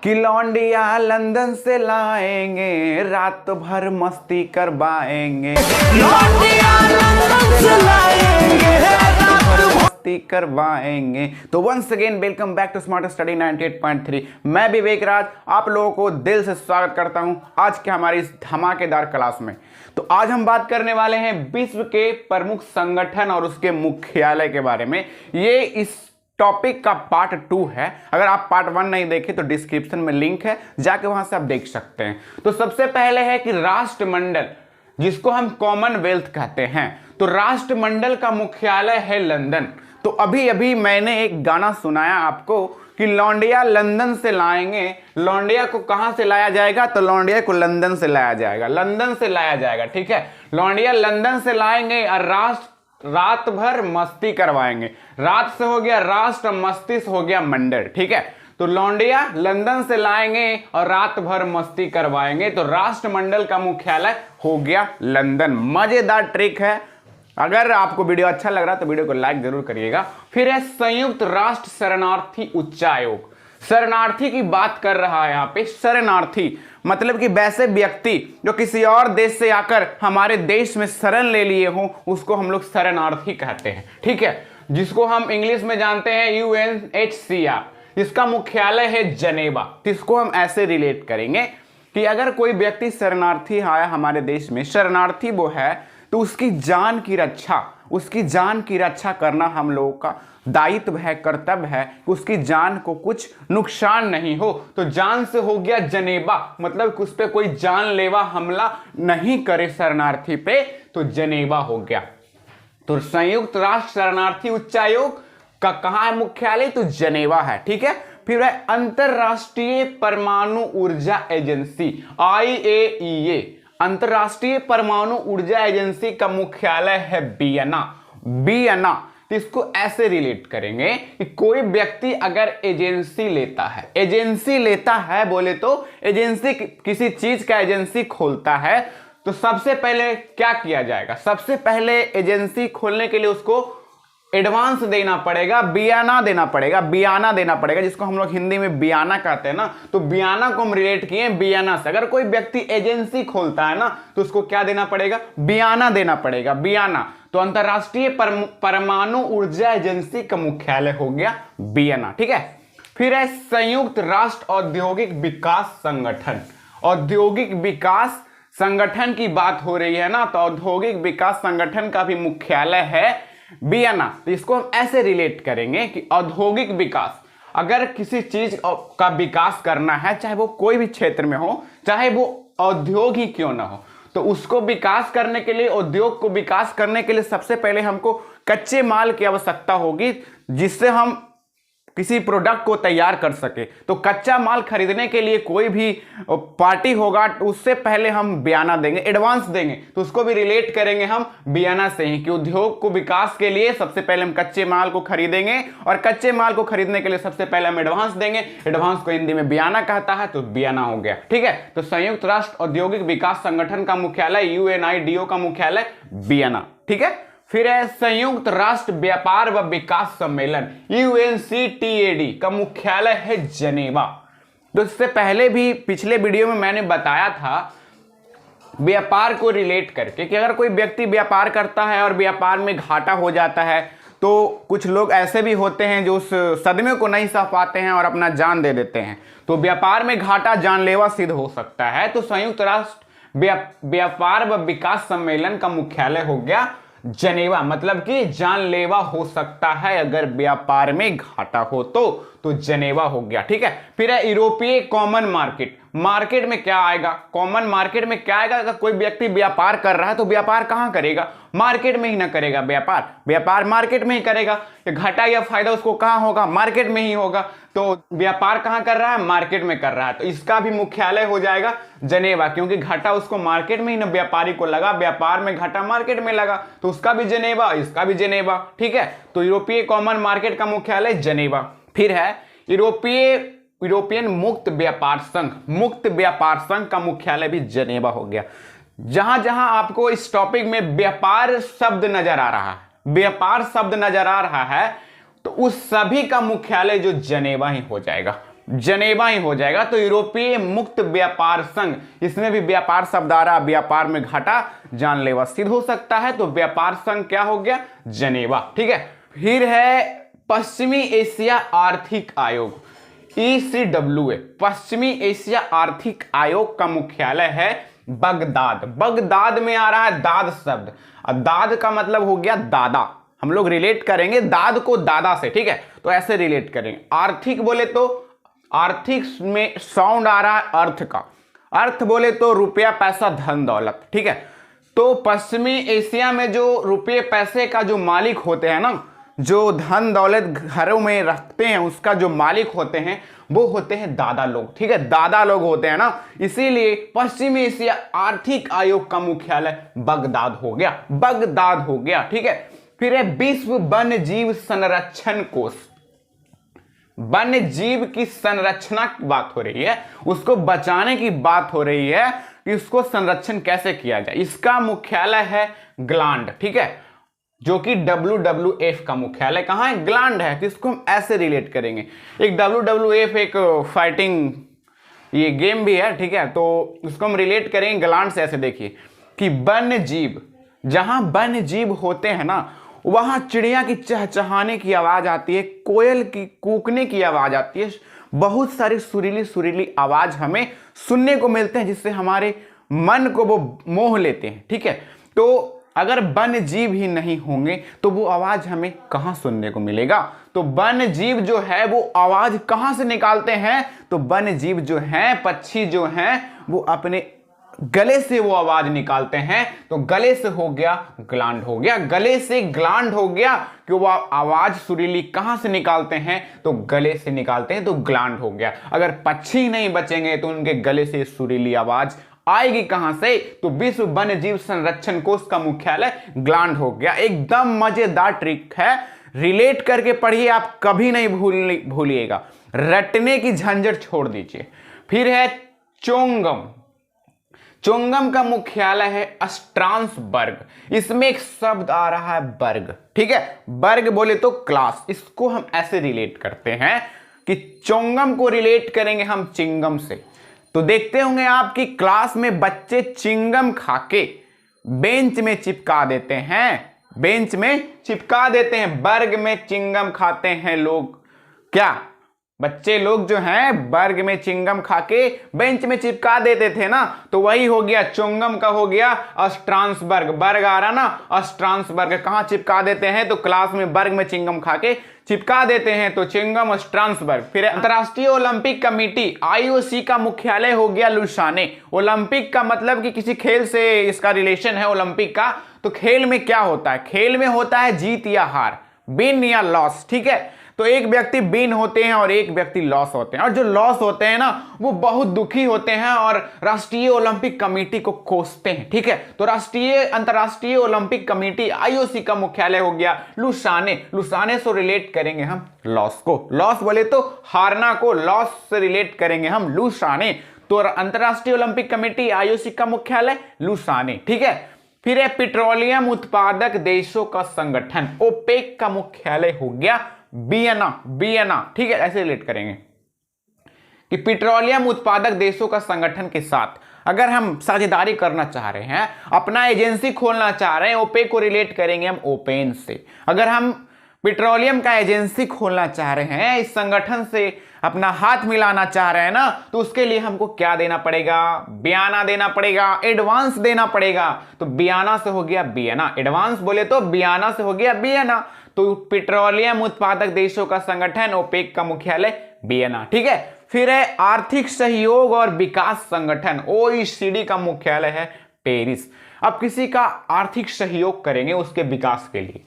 कि लौंडिया लंदन से लाएंगे, रात भर मस्ती करवाएंगे, लौंडिया लंदन से लाएंगे, रात भर मस्ती करवाएंगे। तो once again welcome back to smart study 98.3। मैं विवेक राज आप लोगों को दिल से स्वागत करता हूं आज के हमारी इस धमाकेदार क्लास में। तो आज हम बात करने वाले हैं विश्व के प्रमुख संगठन और उसके मुख्यालय के बारे में। ये इस टॉपिक का पार्ट 2 है। अगर आप पार्ट 1 नहीं देखे तो डिस्क्रिप्शन में लिंक है, जाके वहां से आप देख सकते हैं। तो सबसे पहले है कि राष्ट्रमंडल, जिसको हम कॉमनवेल्थ कहते हैं, तो राष्ट्रमंडल का मुख्यालय है लंदन। तो अभी अभी मैंने एक गाना सुनाया आपको कि लौंडिया लंदन से लाएंगे। लौंडिया को कहां से लाया जाएगा? तो लौंडिया को लंदन से लाया जाएगा, लंदन से लाया जाएगा। ठीक है, लौंडिया लंदन से लाएंगे और रात भर मस्ती करवाएंगे। रात से हो गया राष्ट्र, मस्ती से हो गया मंडल। ठीक है, तो लौंडिया लंदन से लाएंगे और रात भर मस्ती करवाएंगे। तो राष्ट्रमंडल का मुख्यालय हो गया लंदन। मजेदार ट्रिक है। अगर आपको वीडियो अच्छा लग रहा है तो वीडियो को लाइक जरूर करिएगा। फिर है संयुक्त राष्ट्र शरणार्थी उच्चायोग। शरणार्थी की बात कर रहा है यहाँ पे। शरणार्थी मतलब कि वैसे व्यक्ति जो किसी और देश से आकर हमारे देश में शरण ले लिए हों, उसको हम लोग शरणार्थी कहते हैं। ठीक है, जिसको हम इंग्लिश में जानते हैं UNHCR, जिसका मुख्यालय है जनेवा। इसको हम ऐसे रिलेट करेंगे कि अगर कोई व्यक्ति शरणार्थी आया हमारे देश में, शरणार्थी वो है, तो उसकी जान की रक्षा करना हम लोगों का दायित्व है, कर्तव्य है। उसकी जान को कुछ नुकसान नहीं हो। तो जान से हो गया जनेवा, मतलब उस पे कोई जानलेवा हमला नहीं करे शरणार्थी पे, तो जनेवा हो गया। तो संयुक्त राष्ट्र शरणार्थी उच्चायोग का कहां है मुख्यालय? तो जनेवा है। ठीक है, फिर है अंतरराष्ट्रीय परमाणु ऊर्जा एजेंसी IAEA। अंतरराष्ट्रीय परमाणु ऊर्जा एजेंसी का मुख्यालय है वियना। तो इसको ऐसे रिलेट करेंगे कि कोई व्यक्ति अगर एजेंसी लेता है बोले तो एजेंसी, किसी चीज का एजेंसी खोलता है, तो सबसे पहले क्या किया जाएगा? सबसे पहले एजेंसी खोलने के लिए उसको एडवांस देना पड़ेगा, बियाना देना पड़ेगा, जिसको हम लोग हिंदी में बियाना कहते हैं ना। तो बियाना को हम रिलेट किए बियाना से। अगर कोई व्यक्ति एजेंसी खोलता है ना, तो उसको क्या देना पड़ेगा? बियाना देना पड़ेगा, बियाना। तो अंतरराष्ट्रीय परमाणु ऊर्जा एजेंसी का मुख्यालय हो गया वियना। ठीक है, फिर है संयुक्त राष्ट्र औद्योगिक विकास संगठन। औद्योगिक विकास संगठन की बात हो रही है ना, तो औद्योगिक विकास संगठन का भी मुख्यालय है वियना। तो इसको हम ऐसे रिलेट करेंगे कि औद्योगिक विकास, अगर किसी चीज का विकास करना है, चाहे वो कोई भी क्षेत्र में हो, चाहे वो उद्योग ही क्यों ना हो, तो उसको विकास करने के लिए, उद्योग को विकास करने के लिए सबसे पहले हमको कच्चे माल की आवश्यकता होगी, जिससे हम किसी प्रोडक्ट को तैयार कर सके। तो कच्चा माल खरीदने के लिए कोई भी पार्टी होगा, तो उससे पहले हम बियाना देंगे, एडवांस देंगे। तो उसको भी रिलेट करेंगे हम बियाना से ही, कि उद्योग को विकास के लिए सबसे पहले हम कच्चे माल को खरीदेंगे, और कच्चे माल को खरीदने के लिए सबसे पहले हम एडवांस देंगे। एडवांस को हिंदी में बियाना कहता है, तो बियाना हो गया। ठीक है, तो संयुक्त राष्ट्र औद्योगिक विकास संगठन का मुख्यालय UNIDO का मुख्यालय वियना। ठीक है, फिर है संयुक्त राष्ट्र व्यापार व विकास सम्मेलन UNCTAD का मुख्यालय है जनेवा। तो इससे पहले भी पिछले वीडियो में मैंने बताया था व्यापार को रिलेट करके कि अगर कोई व्यक्ति व्यापार करता है और व्यापार में घाटा हो जाता है, तो कुछ लोग ऐसे भी होते हैं जो उस सदमे को नहीं सह पाते हैं और अपना जान दे देते हैं। तो व्यापार में घाटा जानलेवा सिद्ध हो सकता है। तो संयुक्त राष्ट्र व्यापार व विकास सम्मेलन का मुख्यालय हो गया जनेवा, मतलब कि जानलेवा हो सकता है अगर व्यापार में घाटा हो तो जनेवा हो गया। ठीक है, फिर है यूरोपीय कॉमन मार्केट में क्या आएगा? कॉमन मार्केट में क्या आएगा? अगर कोई व्यक्ति व्यापार कर रहा है तो व्यापार कहां करेगा? मार्केट में ही ना करेगा। व्यापार मार्केट में ही करेगा। घाटा या फायदा उसको कहां होगा? मार्केट में ही होगा। तो व्यापार कहां कर रहा है? मार्केट में कर रहा है। तो इसका भी मुख्यालय हो जाएगा जनेवा, क्योंकि घाटा उसको मार्केट में ही ना व्यापारी को लगा, व्यापार में घाटा मार्केट में लगा, तो उसका भी जनेवा, इसका भी जनेवा। ठीक है, तो यूरोपीय कॉमन मार्केट का मुख्यालय जनेवा। फिर है यूरोपियन मुक्त व्यापार संघ का मुख्यालय भी जनेवा हो गया। जहां जहां आपको इस टॉपिक में व्यापार शब्द नजर आ रहा है, तो उस सभी का मुख्यालय जो जनेवा ही हो जाएगा। जनेवा ही हो जाएगा। तो यूरोपीय मुक्त व्यापार संघ, इसमें भी व्यापार शब्द आ रहा, व्यापार में घाटा जानलेवा सिद्ध हो सकता है, तो व्यापार संघ क्या हो गया, जनेवा। ठीक है, फिर है पश्चिमी एशिया आर्थिक आयोग, ECWA। पश्चिमी एशिया आर्थिक आयोग का मुख्यालय है बगदाद। बगदाद में आ रहा है दाद शब्द, अब दाद का मतलब हो गया दादा, हम लोग रिलेट करेंगे दाद को दादा से। ठीक है, तो ऐसे रिलेट करेंगे। आर्थिक बोले तो आर्थिक में साउंड आ रहा है अर्थ का, अर्थ बोले तो रुपया पैसा धन दौलत। ठीक है, तो पश्चिमी एशिया में जो रुपये पैसे का जो मालिक होते हैं ना, जो धन दौलत घरों में रखते हैं, उसका जो मालिक होते हैं वो होते हैं दादा लोग। ठीक है, दादा लोग होते हैं ना, इसीलिए पश्चिमी एशिया आर्थिक आयोग का मुख्यालय बगदाद हो गया, बगदाद हो गया। ठीक है, फिर है विश्व वन्य जीव संरक्षण कोष। वन्य जीव की संरचना की बात हो रही है, उसको बचाने की बात हो रही है कि उसको संरक्षण कैसे किया जाए। इसका मुख्यालय है ग्लांड। ठीक है, जो कि WWF का मुख्यालय कहां है, ग्लांड है। तो इसको हम ऐसे रिलेट करेंगे, एक WWF एक फाइटिंग ये गेम भी है। ठीक है, तो उसको हम रिलेट करेंगे ग्लांड से। ऐसे देखिए कि वन्य जीव, जहां वन्य जीव होते हैं ना, वहां चिड़िया की चहचहाने की आवाज आती है, कोयल की कूकने की आवाज आती है, बहुत सारी सुरीली सुरीली आवाज हमें सुनने को मिलते हैं, जिससे हमारे मन को वो मोह लेते हैं। ठीक है, तो अगर वन्य जीव ही नहीं होंगे तो वो आवाज हमें कहां सुनने को मिलेगा। तो वन्य जीव जो है वो आवाज कहां से निकालते हैं, तो वन्य जीव जो हैं, पक्षी जो हैं, वो अपने गले से वो आवाज निकालते हैं। तो गले से हो गया ग्लांड हो गया, गले से ग्लांड हो गया कि वो आवाज सुरीली कहां से निकालते हैं, तो गले से निकालते हैं, तो ग्लांड हो गया। अगर पक्षी नहीं बचेंगे तो उनके गले से सुरीली आवाज आएगी कहां से, तो विश्व वन्य जीव संरक्षण कोष का मुख्यालय ग्लांड हो गया। एकदम मजेदार ट्रिक है, रिलेट करके पढ़िए, आप कभी नहीं भूलिएगा, रटने की झंझट छोड़ दीजिए। फिर है चोंगम। चोंगम का मुख्यालय है स्ट्रासबर्ग। इसमें एक शब्द आ रहा है वर्ग। ठीक है, वर्ग बोले तो क्लास, इसको हम ऐसे रिलेट करते हैं कि चोंगम को रिलेट करेंगे हम चिंगम से। तो देखते होंगे आपकी क्लास में बच्चे चिंगम खाके बेंच में चिपका देते हैं, बेंच में चिपका देते हैं। वर्ग में चिंगम खाते हैं लोग, क्या बच्चे लोग जो हैं वर्ग में चिंगम खाके बेंच में चिपका देते थे ना, तो वही हो गया चोंगम का हो गया स्ट्रासबर्ग। वर्ग आ रहा ना, स्ट्रासबर्ग कहां चिपका देते हैं, तो क्लास में वर्ग में चिंगम खाके चिपका देते हैं, तो चिंगम स्ट्रासबर्ग। फिर अंतरराष्ट्रीय ओलंपिक कमेटी IOC का मुख्यालय हो गया लुसाने। ओलंपिक का मतलब कि किसी खेल से इसका रिलेशन है ओलंपिक का। तो खेल में क्या होता है, खेल में होता है जीत या हार, विन या लॉस। ठीक है, तो एक व्यक्ति विन होते हैं और एक व्यक्ति लॉस होते हैं, और जो लॉस होते हैं ना वो बहुत दुखी होते हैं और राष्ट्रीय ओलंपिक कमेटी को कोसते हैं। ठीक है, तो अंतरराष्ट्रीय ओलंपिक कमेटी IOC का मुख्यालय हो गया लुसाने। लुसाने से रिलेट करेंगे हम लॉस को, लॉस बोले तो हारना को, लॉस से रिलेट करेंगे हम लुसाने। तो अंतरराष्ट्रीय ओलंपिक कमेटी IOC का मुख्यालय लुसाने। ठीक है, फिर है पेट्रोलियम उत्पादक देशों का संगठन OPEC का मुख्यालय हो गया वियना। ठीक है, ऐसे रिलेट करेंगे कि पेट्रोलियम उत्पादक देशों का संगठन के साथ अगर हम साझेदारी करना चाह रहे हैं, अपना एजेंसी खोलना चाह रहे हैं, ओपेक को रिलेट करेंगे हम ओपेन से। अगर हम पेट्रोलियम का एजेंसी खोलना चाह रहे हैं, इस संगठन से अपना हाथ मिलाना चाह रहे हैं ना, तो उसके लिए हमको क्या देना पड़ेगा, बयाना देना पड़ेगा, एडवांस देना पड़ेगा। तो बयाना से हो गया बियना, एडवांस बोले तो बयाना से हो गया बियना। तो पेट्रोलियम उत्पादक देशों का संगठन ओपेक का मुख्यालय वियना। ठीक है, फिर है आर्थिक सहयोग और विकास संगठन OECD का मुख्यालय है पेरिस। अब किसी का आर्थिक सहयोग करेंगे उसके विकास के लिए,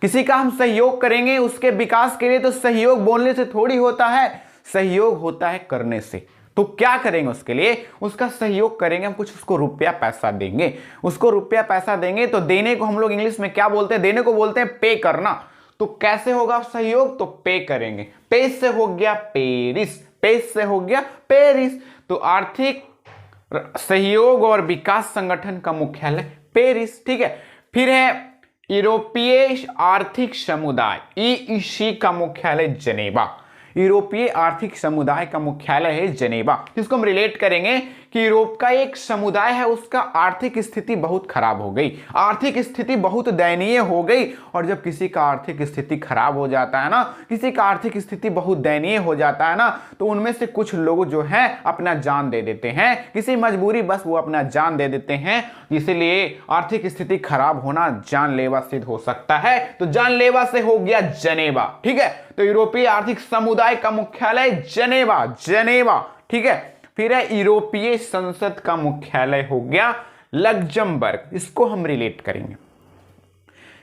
किसी का हम सहयोग करेंगे उसके विकास के लिए, तो सहयोग बोलने से थोड़ी होता है, सहयोग होता है करने से। तो क्या करेंगे उसके लिए, उसका सहयोग करेंगे हम, कुछ उसको रुपया पैसा देंगे, उसको रुपया पैसा देंगे। तो देने को हम लोग इंग्लिश में क्या बोलते हैं, देने को बोलते हैं पे करना। तो कैसे होगा सहयोग, तो पे करेंगे, पे से हो गया पेरिस, पे से हो गया पेरिस। तो आर्थिक सहयोग और विकास संगठन का मुख्यालय पेरिस। ठीक है, फिर है यूरोपीय आर्थिक समुदाय EEC का मुख्यालय जनेवा। यूरोपीय आर्थिक समुदाय का मुख्यालय है जेनेवा। जिसको हम रिलेट करेंगे कि यूरोप का एक समुदाय है, उसका आर्थिक स्थिति बहुत खराब हो गई, आर्थिक स्थिति बहुत दयनीय हो गई। और जब किसी का आर्थिक स्थिति खराब हो जाता है ना, किसी का आर्थिक स्थिति बहुत दयनीय हो जाता है ना, तो उनमें से कुछ लोग जो हैं अपना जान दे देते हैं, किसी मजबूरी बस वो अपना जान दे देते हैं। इसीलिए आर्थिक स्थिति खराब होना जानलेवा सिद्ध हो सकता है। तो जानलेवा से हो गया जेनेवा, ठीक है। तो यूरोपीय आर्थिक समुदाय का मुख्यालय जेनेवा, जेनेवा, ठीक है। फिर है यूरोपीय संसद का मुख्यालय हो गया लग्जमबर्ग। इसको हम रिलेट करेंगे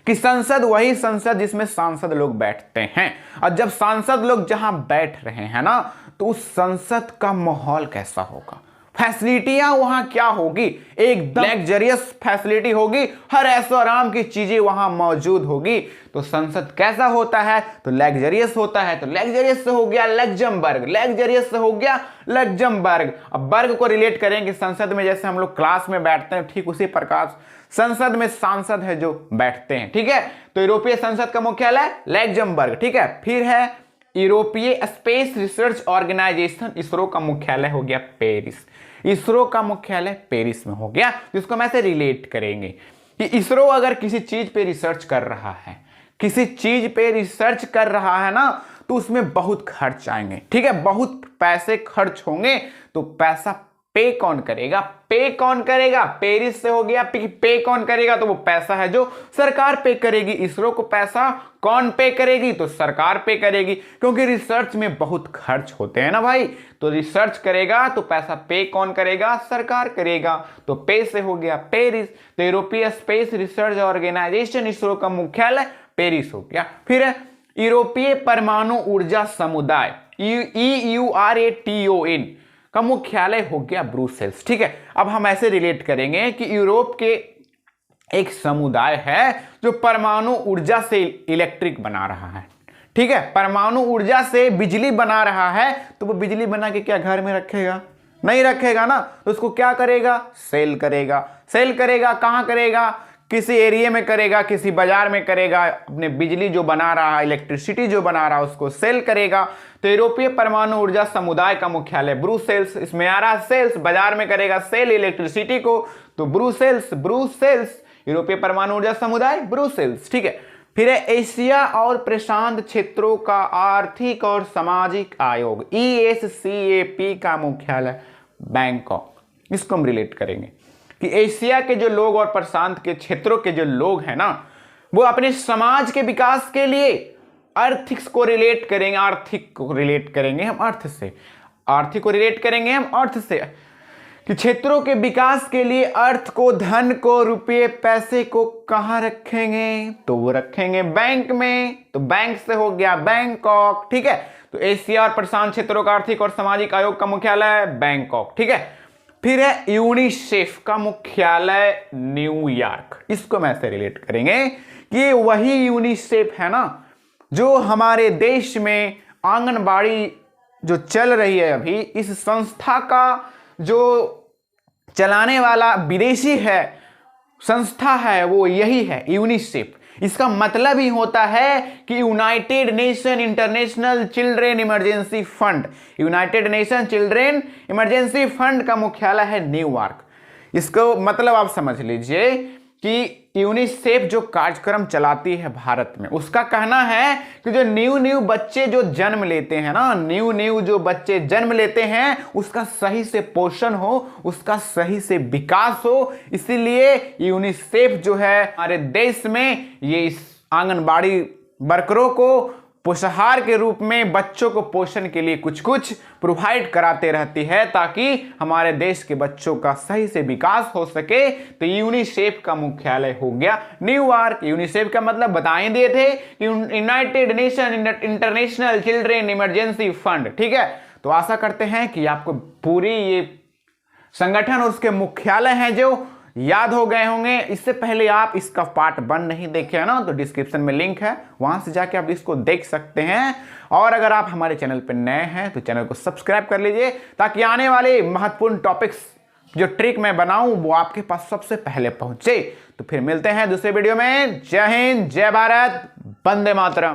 कि संसद वही संसद जिसमें सांसद लोग बैठते हैं, और जब सांसद लोग जहां बैठ रहे हैं ना, तो उस संसद का माहौल कैसा होगा, फैसिलिटियां वहां क्या होगी, एकदम लग्जरियस फैसिलिटी होगी, हर ऐसो आराम की चीजें वहां मौजूद होगी। तो संसद कैसा होता है, तो लग्जरियस होता है। तो लग्जरियस से हो गया लग्जमबर्ग, लग्जरियस से हो गया लग्जमबर्ग। अब बर्ग को रिलेट करेंगे संसद में, जैसे हम लोग क्लास में बैठते हैं, ठीक उसी प्रकार संसद में सांसद है जो बैठते हैं, ठीक है। तो यूरोपीय संसद का मुख्यालय लग्जमबर्ग, ठीक है। फिर है यूरोपीय स्पेस रिसर्च ऑर्गेनाइजेशन, इसरो का मुख्यालय हो गया पेरिस। इसरो का मुख्यालय पेरिस में हो गया, जिसको हम ऐसे रिलेट करेंगे कि इसरो अगर किसी चीज पे रिसर्च कर रहा है, किसी चीज पे रिसर्च कर रहा है ना, तो उसमें बहुत खर्च आएंगे, ठीक है, बहुत पैसे खर्च होंगे। तो पैसा पे कौन करेगा, पे कौन करेगा, पेरिस से हो गया पे कौन करेगा, तो वो पैसा है जो सरकार पे करेगी। इसरो को पैसा कौन पे करेगी, तो सरकार पे करेगी, क्योंकि रिसर्च में बहुत खर्च होते हैं ना भाई। तो रिसर्च करेगा तो पैसा पे कौन करेगा, सरकार करेगा। तो पे से हो गया पेरिस। तो यूरोपीय स्पेस रिसर्च ऑर्गेनाइजेशन, इसरो का मुख्यालय पेरिस हो गया। फिर है यूरोपीय परमाणु ऊर्जा समुदाय, EURATON का मुख्यालय हो गया ब्रुसेल्स, ठीक है। अब हम ऐसे रिलेट करेंगे कि यूरोप के एक समुदाय है जो परमाणु ऊर्जा से इलेक्ट्रिक बना रहा है, ठीक है, परमाणु ऊर्जा से बिजली बना रहा है। तो वो बिजली बना के क्या घर में रखेगा, नहीं रखेगा ना, तो उसको क्या करेगा, सेल करेगा। सेल करेगा कहां करेगा, किसी एरिया में करेगा, किसी बाजार में करेगा, अपने बिजली जो बना रहा है, इलेक्ट्रिसिटी जो बना रहा है, उसको सेल करेगा। तो यूरोपीय परमाणु ऊर्जा समुदाय का मुख्यालय ब्रुसेल्स, इसमें आ रहा सेल्स, बाजार में करेगा सेल इलेक्ट्रिसिटी को, तो ब्रुसेल्स, ब्रुसेल्स, यूरोपीय परमाणु ऊर्जा समुदाय ब्रुसेल्स, ठीक है। फिर है एशिया और प्रशांत क्षेत्रों का आर्थिक और सामाजिक आयोग, ESCAP का मुख्यालय बैंकॉक। इसको हम रिलेट करेंगे कि एशिया के जो लोग और प्रशांत के क्षेत्रों के जो लोग हैं ना, वो अपने समाज के विकास के लिए आर्थिक को रिलेट करेंगे, आर्थिक को रिलेट करेंगे हम अर्थ से, आर्थिक को रिलेट करेंगे हम अर्थ से, कि क्षेत्रों के विकास के लिए अर्थ को, धन को, रुपये पैसे को कहां रखेंगे, तो वो रखेंगे बैंक में। तो बैंक से हो गया बैंकॉक, ठीक है। तो एशिया और प्रशांत क्षेत्रों का आर्थिक और सामाजिक आयोग का मुख्यालय बैंकॉक, ठीक है। फिर है यूनिसेफ का मुख्यालय न्यूयॉर्क। इसको मैं ऐसे रिलेट करेंगे कि वही यूनिसेफ है ना जो हमारे देश में आंगनबाड़ी जो चल रही है अभी, इस संस्था का जो चलाने वाला विदेशी है, संस्था है, वो यही है यूनिसेफ। इसका मतलब ही होता है कि United nation international children emergency fund, United nation children emergency fund का मुख्यालय है न्यूयॉर्क। इसको मतलब आप समझ लीजिए कि यूनिसेफ जो कार्यक्रम चलाती है भारत में, उसका कहना है कि जो न्यू बच्चे जो जन्म लेते हैं ना, न्यू जो बच्चे जन्म लेते हैं, उसका सही से पोषण हो, उसका सही से विकास हो। इसीलिए यूनिसेफ जो है हमारे देश में ये इस आंगनबाड़ी वर्करों को पोषाहार के रूप में बच्चों को पोषण के लिए कुछ कुछ प्रोवाइड कराते रहती है, ताकि हमारे देश के बच्चों का सही से विकास हो सके। तो यूनिसेफ का मुख्यालय हो गया न्यूयॉर्क। यूनिसेफ का मतलब बता ही दिए थे कि United nation international children emergency fund, ठीक है। तो आशा करते हैं कि आपको पूरी ये संगठन और उसके मुख्यालय हैं जो याद हो गए होंगे। इससे पहले आप इसका पार्ट 1 नहीं देखे है ना, तो डिस्क्रिप्शन में लिंक है, वहां से जाके आप इसको देख सकते हैं। और अगर आप हमारे चैनल पर नए हैं तो चैनल को सब्सक्राइब कर लीजिए, ताकि आने वाले महत्वपूर्ण टॉपिक्स जो ट्रिक मैं बनाऊं वो आपके पास सबसे पहले पहुंचे। तो फिर मिलते हैं दूसरे वीडियो में। जय हिंद, जय भारत, वंदे मातरम।